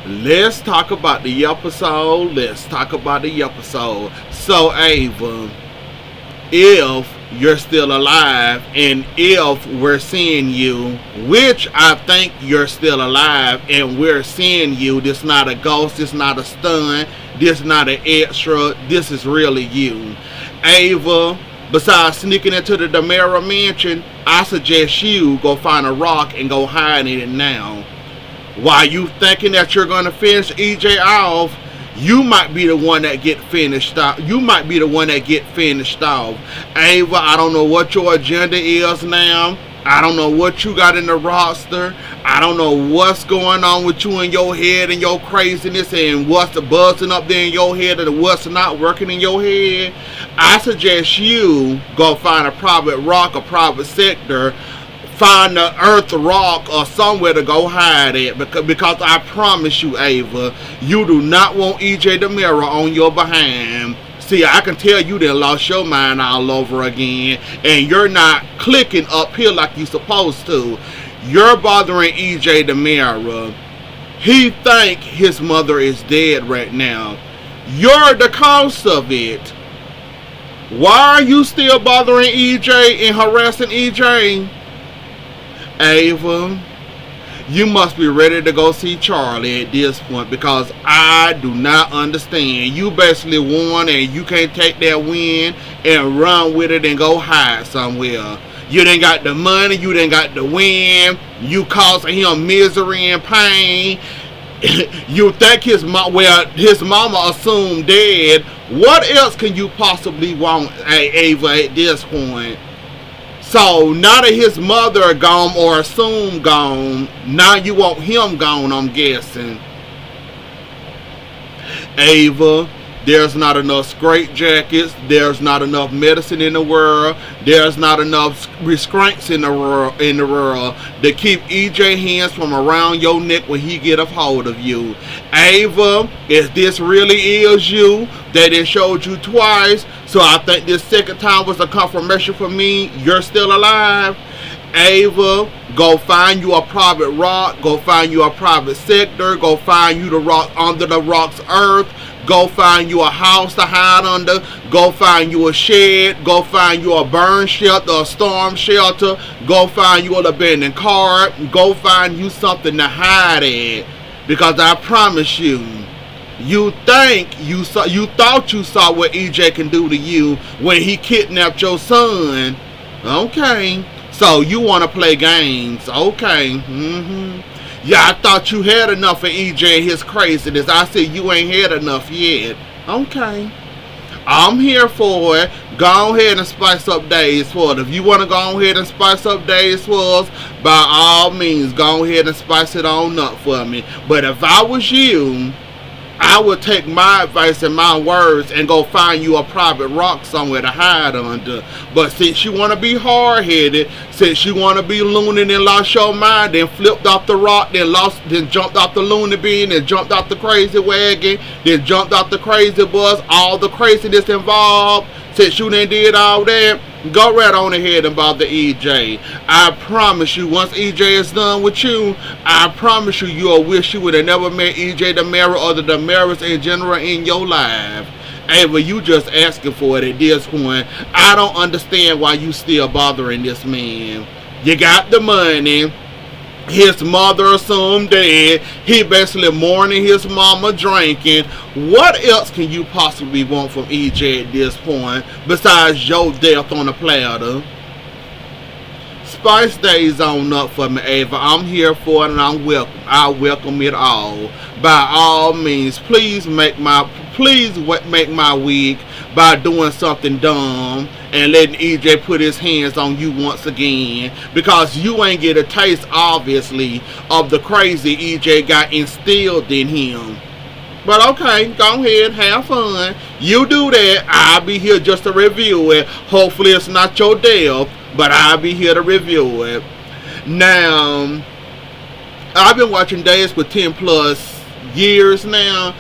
let's talk about the episode. Let's talk about the episode. So, Ava, if you're still alive and if we're seeing you, which I think you're still alive and we're seeing you, this not a ghost, this not a stunt, this not an extra, this is really you. Ava, besides sneaking into the Demera mansion, I suggest you go find a rock and go hide in it now. While you thinking that you're going to finish EJ off, you might be the one that get finished off. You might be the one that get finished off. Ava, I don't know what your agenda is now. I don't know what you got in the roster. I don't know what's going on with you in your head and your craziness and what's buzzing up there in your head and what's not working in your head. I suggest you go find a private rock, a private sector, find the earth rock or somewhere to go hide at, because I promise you, Ava, you do not want EJ Demera on your behind. See, I can tell you done lost your mind all over again, and you're not clicking up here like you supposed to. You're bothering EJ Demera. He think his mother is dead right now. You're the cause of it. Why are you still bothering EJ and harassing EJ? Ava, you must be ready to go see Charlie at this point, because I do not understand. You basically won and you can't take that win and run with it and go hide somewhere. You done got the money, you done got the win, you causing him misery and pain. You think his mama assumed dead. What else can you possibly want, Ava, at this point? So now that his mother gone or assumed gone, now you want him gone, I'm guessing. Ava, there's not enough straight jackets, there's not enough medicine in the world, there's not enough restraints in the world to keep EJ hands from around your neck when he get a hold of you. Ava, if this really is you, they done showed you twice, so I think this second time was a confirmation for me you're still alive. Ava, go find you a private rock, go find you a private sector, go find you the rock under the rock's earth, go find you a house to hide under, go find you a shed, go find you a burn shelter, a storm shelter, go find you an abandoned car, go find you something to hide at. Because I promise you, you thought you saw what EJ can do to you when he kidnapped your son. Okay, so you want to play games. Okay, yeah, I thought you had enough of EJ and his craziness. I said you ain't had enough yet. Okay, I'm here for it. Go ahead and spice up days for it. If you want to go ahead and spice up days for us, by all means, go ahead and spice it on up for me. But if I was you, I would take my advice and my words and go find you a private rock somewhere to hide under. But since you want to be hard-headed, since you want to be loony and lost your mind, then flipped off the rock, then jumped off the loony bin, then jumped off the crazy wagon, then jumped off the crazy bus, all the craziness involved, since you done did all that, go right on ahead and bother EJ. I promise you, once EJ is done with you, I promise you, you'll wish you would have never met EJ Demera or the Demeras in general in your life. Ava, you just asking for it at this point. I don't understand why you still bothering this man. You got the money. His mother assumed dead. He basically mourning his mama, drinking. What else can you possibly want from EJ at this point besides your death on the platter? Spice days on up for me, Ava. I'm here for it and I welcome it all. By all means, please make my week by doing something dumb and letting EJ put his hands on you once again, because you ain't get a taste, obviously, of the crazy EJ got instilled in him. But okay, go ahead, have fun. You do that. I'll be here just to review it. Hopefully it's not your death, but I'll be here to review it. Now, I've been watching Days with 10 plus years now.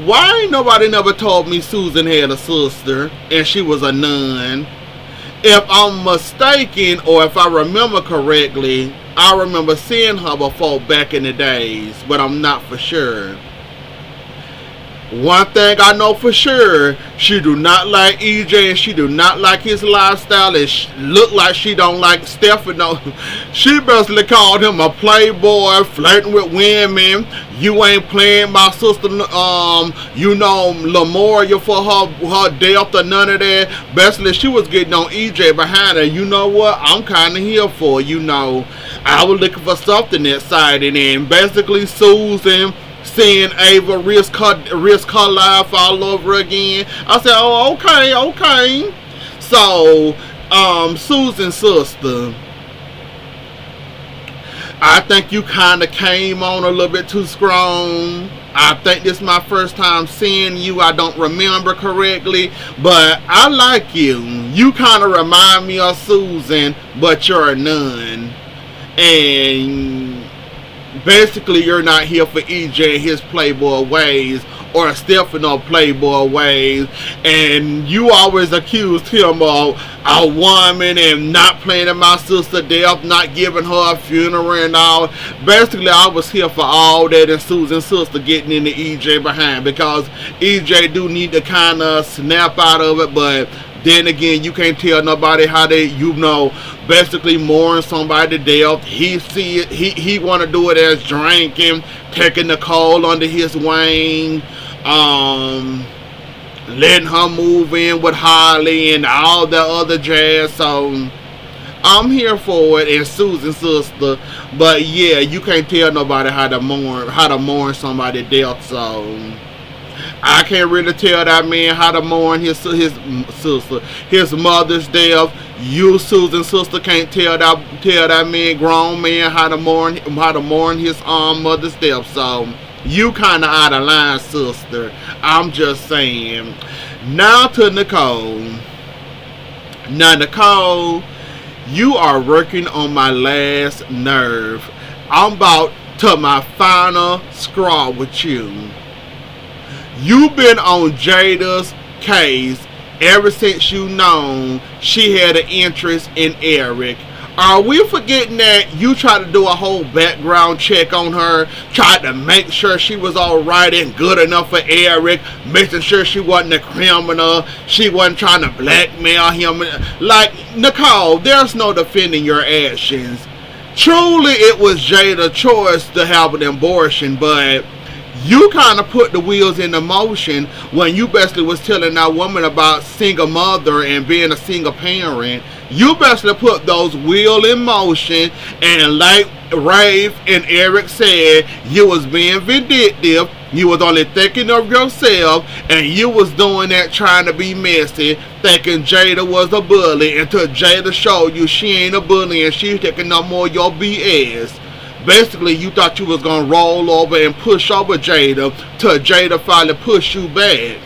Why ain't nobody never told me Susan had a sister and she was a nun? If I'm mistaken, or if I remember correctly, I remember seeing her before back in the days, but I'm not for sure. One thing I know for sure, she do not like EJ and she do not like his lifestyle, and look like she don't like Stefan. She basically called him a playboy, flirting with women. You ain't playing my sister, Lamoria for her death or none of that. Basically, she was getting on EJ behind her. You know what? I'm kind of here for, I was looking for something that side, and then basically Susan seeing Ava risk her life all over again. I said, oh, okay. So, Susan's sister, I think you kind of came on a little bit too strong. I think this is my first time seeing you. I don't remember correctly, but I like you. You kind of remind me of Susan, but you're a nun. And basically, you're not here for EJ and his playboy ways, or Stefan playboy ways, and you always accused him of a woman and not planning my sister death, not giving her a funeral and all. Basically, I was here for all that, and Susan's sister getting into EJ behind, because EJ do need to kind of snap out of it, but then again, you can't tell nobody how they, basically mourn somebody death. He see it, he want to do it as drinking, taking Nicole under his wing, letting her move in with Holly and all the other jazz. So I'm here for it, and Susan's sister. But yeah, you can't tell nobody how to mourn somebody death. So I can't really tell that man how to mourn his sister, his mother's death. You, Susan's sister, can't tell that man, grown man, how to mourn his mother's death. So you kind of out of line, sister. I'm just saying. Now to Nicole. Now, Nicole, you are working on my last nerve. I'm about to my final straw with you. You've been on Jada's case ever since you known she had an interest in Eric. Are we forgetting that you tried to do a whole background check on her, tried to make sure she was alright and good enough for Eric, making sure she wasn't a criminal, she wasn't trying to blackmail him? Like, Nicole, there's no defending your actions. Truly, it was Jada's choice to have an abortion, but you kind of put the wheels into motion when you basically was telling that woman about single mother and being a single parent. You basically put those wheels in motion, and like Rafe and Eric said, you was being vindictive. You was only thinking of yourself, and you was doing that trying to be messy, thinking Jada was a bully, until Jada showed you she ain't a bully and she's taking no more of your BS. Basically, you thought you was going to roll over and push over Jada till Jada finally pushed you back.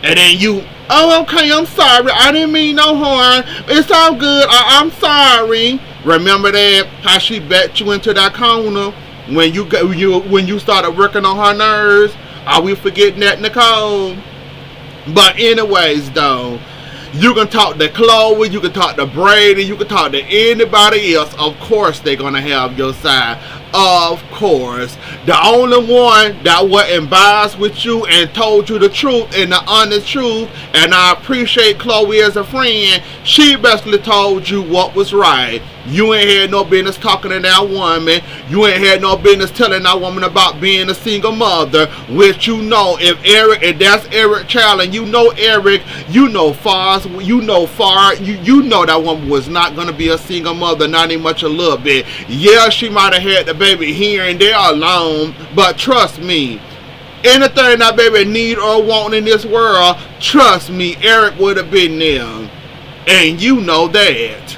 And then you, oh, okay, I'm sorry. I didn't mean no harm. It's all good. I'm sorry. Remember that? How she backed you into that corner when you started working on her nerves? Are we forgetting that, Nicole? But anyways, though, you can talk to Chloe, you can talk to Brady, you can talk to anybody else. Of course they're going to have your side. Of course. The only one that wasn't biased with you and told you the truth and the honest truth, and I appreciate Chloe as a friend, she basically told you what was right. You ain't had no business talking to that woman. You ain't had no business telling that woman about being a single mother, which if that's Eric Child, and you know Eric, you know that woman was not going to be a single mother, not even much a little bit. Yeah, she might have had the baby here and there alone, but trust me, anything that baby need or want in this world, trust me, Eric would have been there. And you know that.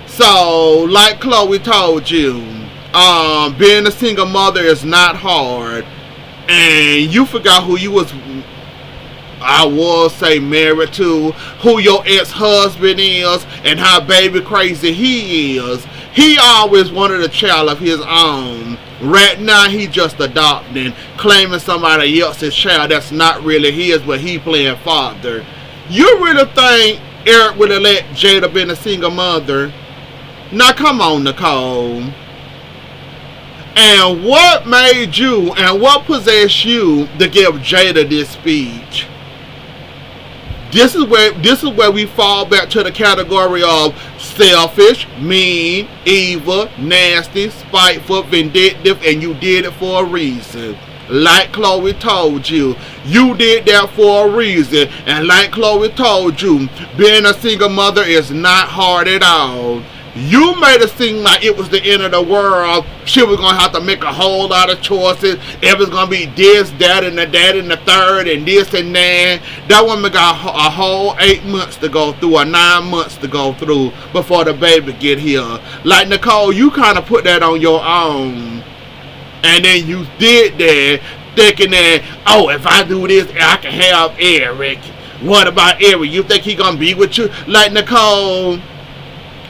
So, like Chloe told you, being a single mother is not hard. And you forgot who you was, I will say, married to, who your ex-husband is, and how baby crazy he is. He always wanted a child of his own. Right now, he just adopting, claiming somebody else's child that's not really his, but he playing father. You really think Eric would have let Jada been a single mother? Now, come on, Nicole. And what made you and what possessed you to give Jada this speech? This is where we fall back to the category of selfish, mean, evil, nasty, spiteful, vindictive, and you did it for a reason. Like Chloe told you, you did that for a reason. And like Chloe told you, being a single mother is not hard at all. You made it seem like it was the end of the world. She was going to have to make a whole lot of choices. It was going to be this, that, and the third, and this and that. That woman got a whole 8 months to go through, or 9 months to go through before the baby get here. Like Nicole, you kind of put that on your own. And then you did that thinking that, oh, if I do this, I can have Eric. What about Eric? You think he going to be with you? Like Nicole,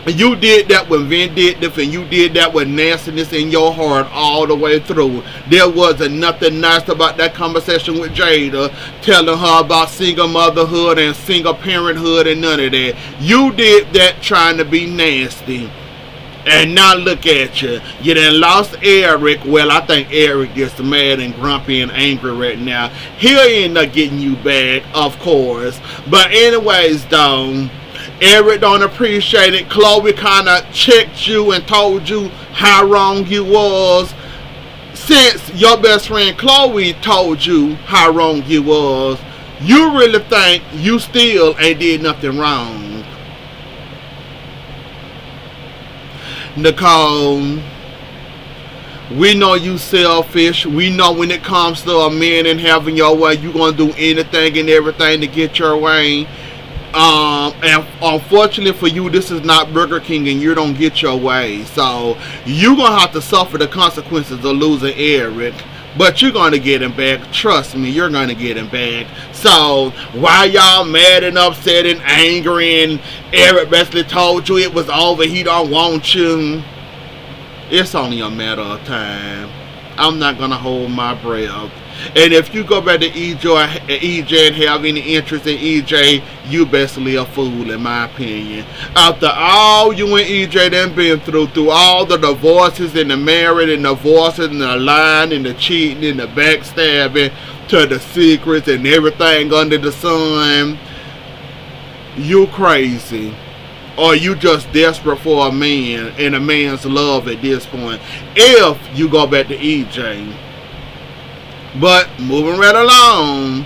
you did that with vindictive, and you did that with nastiness in your heart all the way through. There wasn't nothing nice about that conversation with Jada, telling her about single motherhood and single parenthood and none of that. You did that trying to be nasty. And now look at you. You done lost Eric. Well, I think Eric gets mad and grumpy and angry right now. He'll end up getting you back, of course. But anyways, though, Eric don't appreciate it. Chloe kind of checked you and told you how wrong you was. Since your best friend Chloe told you how wrong you was, you really think you still ain't did nothing wrong. Nicole, we know you selfish. We know when it comes to a man and having your way, you gonna do anything and everything to get your way. And unfortunately for you, this is not Burger King and you don't get your way. So you're gonna have to suffer the consequences of losing Eric. But you're gonna get him back. Trust me, you're gonna get him back. So why y'all mad and upset and angry and Eric basically told you it was over, he don't want you? It's only a matter of time. I'm not gonna hold my breath. And if you go back to EJ and have any interest in EJ, you basically a fool in my opinion. After all you and EJ done been through all the divorces and the marriage and the divorces and the lying and the cheating and the backstabbing to the secrets and everything under the sun, you crazy. Or you just desperate for a man and a man's love at this point. If you go back to EJ. But moving right along,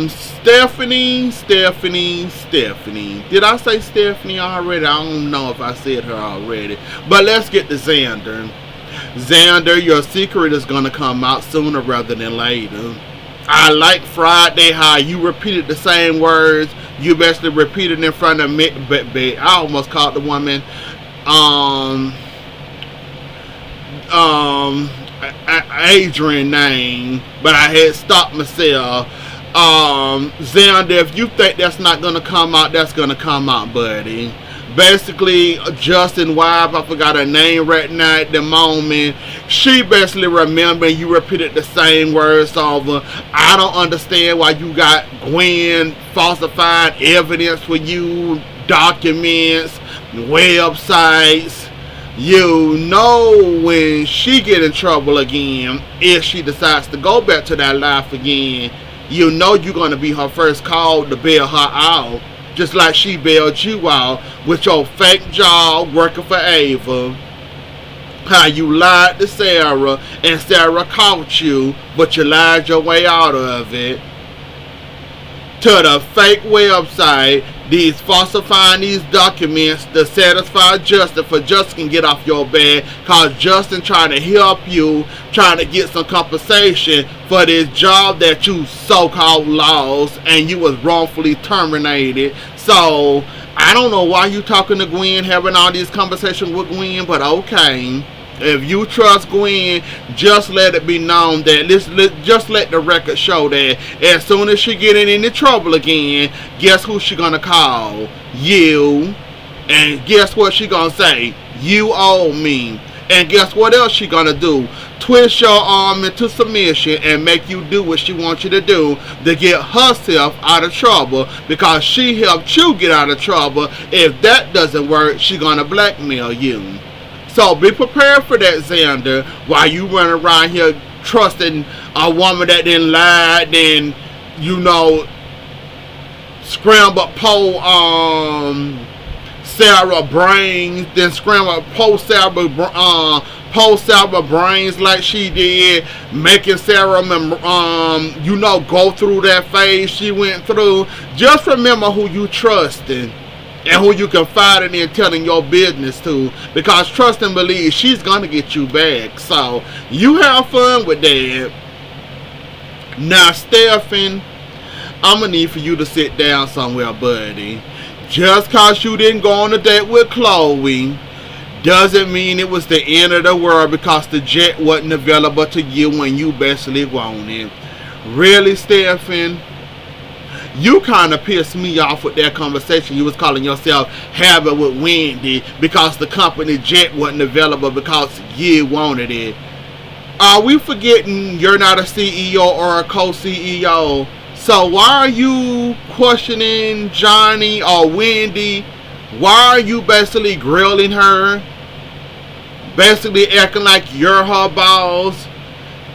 Stephanie. Did I say Stephanie already? I don't know if I said her already. But let's get to Xander. Xander, your secret is going to come out sooner rather than later. I like Friday how you repeated the same words. You basically repeated in front of me. I almost called the woman Adrian name, but I had stopped myself. Xander, if you think that's not gonna come out, that's gonna come out, buddy. Basically, Justin wife, I forgot her name right now at the moment. She basically remembered you repeated the same words over. I don't understand why you got Gwen falsified evidence for you, documents, websites. You know when she get in trouble again, if she decides to go back to that life again, you know you're going to be her first call to bail her out. Just like she bailed you out with your fake job working for Ava. How you lied to Sarah and Sarah caught you, but you lied your way out of it. To the fake website, these falsifying these documents to satisfy Justin for Justin can get off your back, cause Justin trying to help you, trying to get some compensation for this job that you so-called lost and you was wrongfully terminated. So I don't know why you talking to Gwen, having all these conversations with Gwen, but okay. If you trust Gwen, just let it be known that just let the record show that as soon as she get in any trouble again, guess who she gonna call? You. And guess what she gonna say? You owe me. And guess what else she gonna do? Twist your arm into submission and make you do what she wants you to do to get herself out of trouble, because she helped you get out of trouble. If that doesn't work, she gonna blackmail you. So be prepared for that, Xander. While you run around here trusting a woman that then lied, then scramble Sarah brains, then scramble Sarah brains like she did, making Sarah go through that phase she went through. Just remember who you trusting and who you confiding in telling your business to, because trust and believe she's gonna get you back. So you have fun with that. Now, Stefan, I'm gonna need for you to sit down somewhere, buddy. Just cause you didn't go on a date with Chloe doesn't mean it was the end of the world because the jet wasn't available to you when you basically wanted. Really, Stefan? You kind of pissed me off with that conversation you was calling yourself having with Wendy because the company jet wasn't available because you wanted it. Are we forgetting you're not a CEO or a co-CEO? So why are you questioning Johnny or Wendy? Why are you basically grilling her? Basically acting like you're her boss?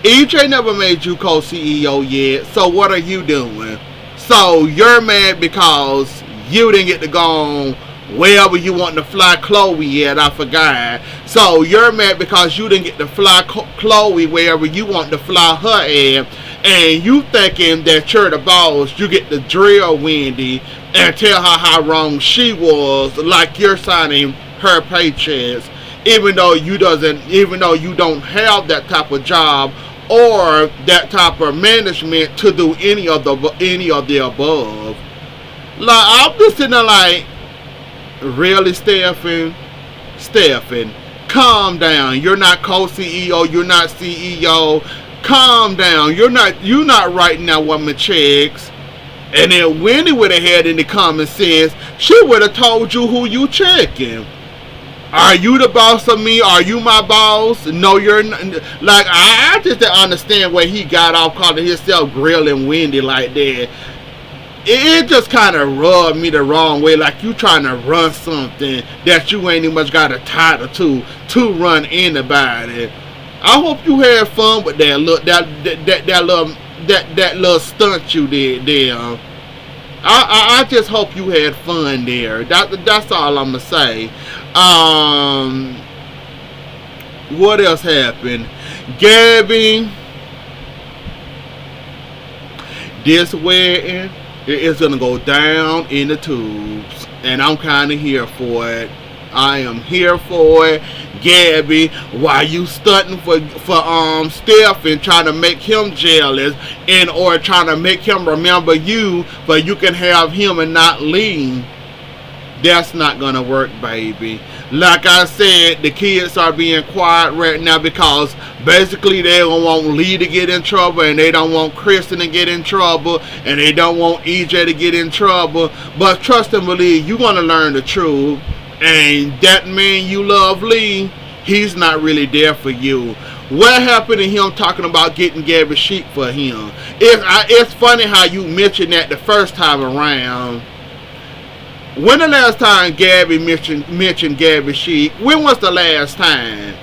EJ never made you co-CEO yet, so what are you doing? So you're mad because you didn't get to go on wherever you want to fly Chloe yet, I forgot. So you're mad because you didn't get to fly Chloe wherever you want to fly her at. And you thinking that you're the boss, you get to drill Wendy and tell her how wrong she was, like you're signing her paychecks, even though you don't have that type of job or that type of management to do any of the above. Like, I'm just sitting there like, really, Stefan? Stefan, calm down. You're not co-CEO. You're not CEO. Calm down. You're not writing that woman checks. And then Wendy would have had any common sense. She would have told you who you checking. Are you the boss of me? Are you my boss? No, you're not. Like, I just didn't understand where he got off calling himself grilling Wendy like that. It just kind of rubbed me the wrong way, like you trying to run something that you ain't even much got a title to run anybody. I hope you had fun with that little stunt you did there. I just hope you had fun there. That's all I'm gonna say. What else happened? Gabby, this wedding is gonna go down in the tubes, and I'm kind of here for it. I am here for it. Gabby, why you stunting for Stefan, trying to make him jealous and or trying to make him remember you, but you can have him and not Lee? That's not gonna work, baby. Like I said, the kids are being quiet right now because basically they don't want Lee to get in trouble, and they don't want Kristen to get in trouble, and they don't want EJ to get in trouble. But trust and believe, you're gonna learn the truth. And that man you love, Lee, he's not really there for you. What happened to him talking about getting Gabby sheep for him? It's funny how you mentioned that the first time around. When the last time Gabby mentioned Gabby sheep? When was the last time?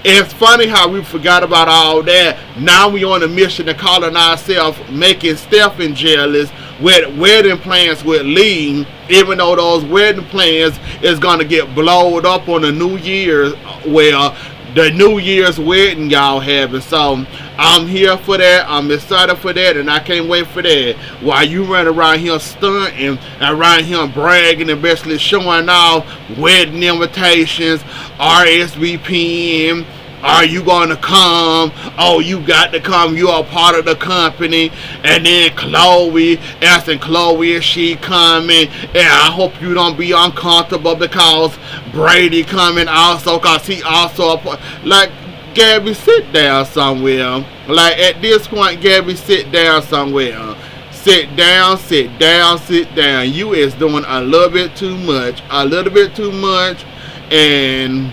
It's funny how we forgot about all that. Now we on a mission to calling ourselves making Stefan jealous with wedding plans with Lee, even though those wedding plans is going to get blowed up on the New Year's, the New Year's wedding y'all having. So I'm here for that. I'm excited for that, and I can't wait for that. While you run around here stunting and around here bragging and basically showing off wedding invitations, RSVPing. Are you going to come? Oh, you got to come. You are part of the company. And then Chloe, asking Chloe if she coming. And I hope you don't be uncomfortable because Brady coming also, because he also, like, Gabby, sit down somewhere. Like, at this point, Gabby, sit down somewhere. Sit down, sit down, sit down. You is doing a little bit too much. A little bit too much. And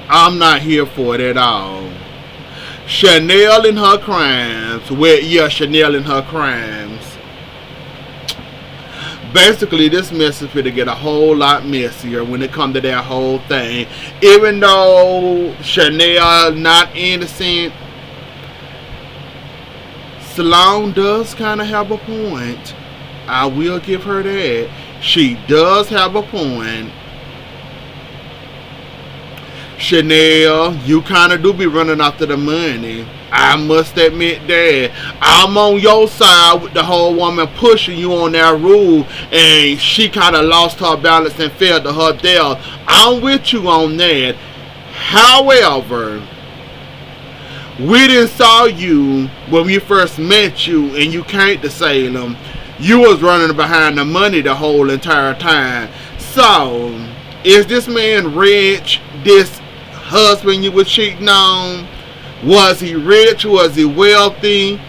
I'm not here for it at all. Chanel and her crimes. Well, yeah, Chanel and her crimes. Basically, this mess is going to get a whole lot messier when it comes to that whole thing. Even though Chanel not innocent, Sloan does kind of have a point. I will give her that. She does have a point. Chanel, you kind of do be running after the money. I must admit that. I'm on your side with the whole woman pushing you on that rule, and she kind of lost her balance and fell to her death. I'm with you on that. However, we didn't saw you when we first met you and you came to Salem. You was running behind the money the whole entire time. So, is this man rich? This husband you were cheating on? Was he rich? Was he wealthy?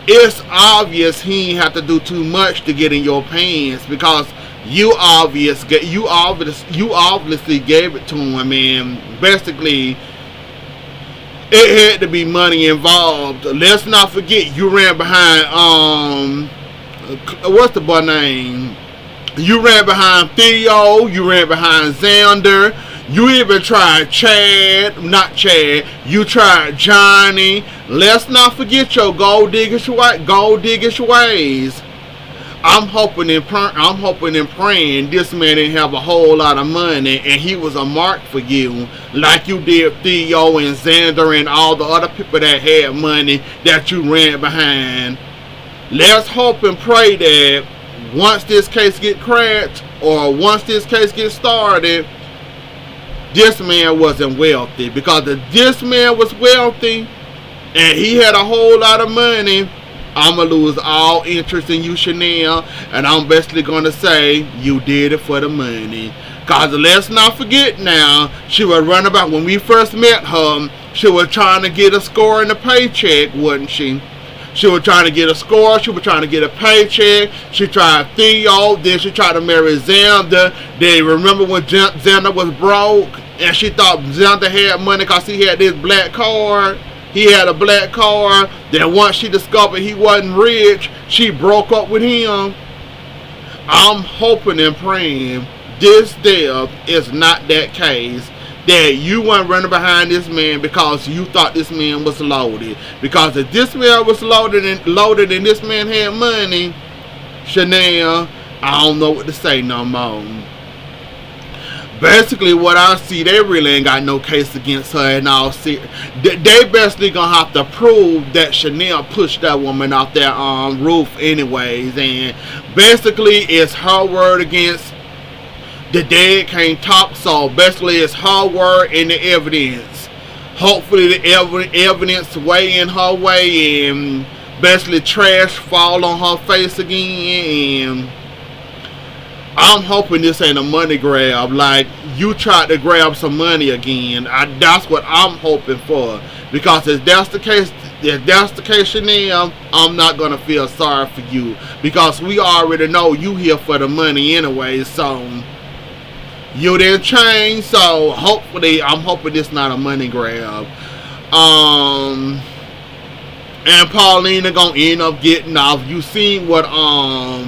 It's obvious he ain't have to do too much to get in your pants, because you obviously gave it to him, and basically it had to be money involved. Let's not forget you ran behind what's the boy name? You ran behind Theo. You ran behind Xander. You even tried you tried Johnny. Let's not forget your gold diggish ways. I'm hoping and praying this man didn't have a whole lot of money and he was a mark for you, like you did Theo and Xander and all the other people that had money that you ran behind. Let's hope and pray that once this case get cracked, or once this case gets started, this man wasn't wealthy. Because if this man was wealthy and he had a whole lot of money, I'm going to lose all interest in you, Chanel, and I'm basically going to say you did it for the money. Because let's not forget now, she was running about, when we first met her, she was trying to get a score in the paycheck, wasn't she? She was trying to get a score. She was trying to get a paycheck. She tried Theo. Then she tried to marry Xander. Then remember when Xander was broke and she thought Xander had money because he had this black card. He had a black card. Then once she discovered he wasn't rich, she broke up with him. I'm hoping and praying this death is not that case. That you weren't running behind this man because you thought this man was loaded. Because if this man was loaded and this man had money, Chanel, I don't know what to say no more. Basically, what I see, they really ain't got no case against her and all. They basically gonna have to prove that Chanel pushed that woman off that roof anyways. And basically, it's her word against the dead can't talk, so basically it's her word and the evidence. Hopefully the evidence weigh in her way and basically trash fall on her face again. And I'm hoping this ain't a money grab, like you tried to grab some money again. That's what I'm hoping for. Because if that's the case, Chanel, I'm not gonna feel sorry for you, because we already know you here for the money anyway. So you didn't change, so hopefully, I'm hoping this not a money grab. And Paulina gonna end up getting off. You seen what how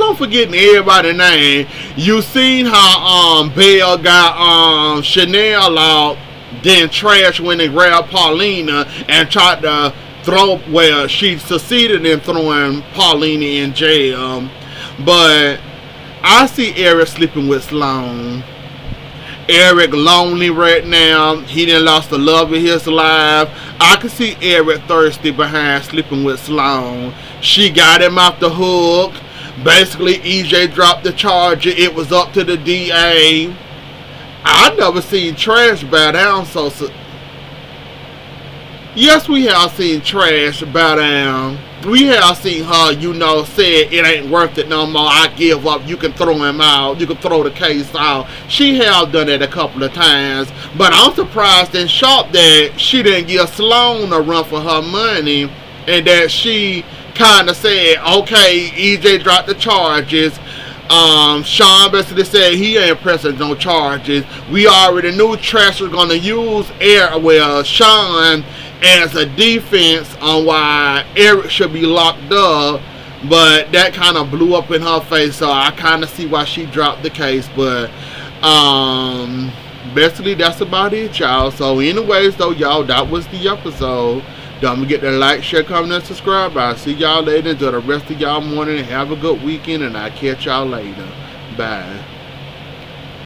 I'm forgetting everybody's name. You seen how Belle got Chanel out, then Trash went and grabbed Paulina and tried to throw, well, she succeeded in throwing Paulina in jail. But I see Eric sleeping with Sloan. Eric lonely right now. He done lost the love of his life. I can see Eric thirsty behind sleeping with Sloan. She got him off the hook. Basically, EJ dropped the charge. It was up to the DA. I never seen Trash bow down so. Yes, we have seen Trash bow down. We have seen her, say it ain't worth it no more. I give up. You can throw him out. You can throw the case out. She have done it a couple of times. But I'm surprised and shocked that she didn't give Sloan a run for her money. And that she kind of said, okay, EJ dropped the charges. Sean basically said he ain't pressing no charges. We already knew Trash was going to use Sean as a defense on why Eric should be locked up. But that kind of blew up in her face, so I kind of see why she dropped the case. But basically that's about it, y'all. So anyways though, y'all, that was the episode. Don't forget to like, share, comment, and subscribe. I'll see y'all later. Enjoy the rest of y'all morning and have a good weekend, and I'll catch y'all later. Bye.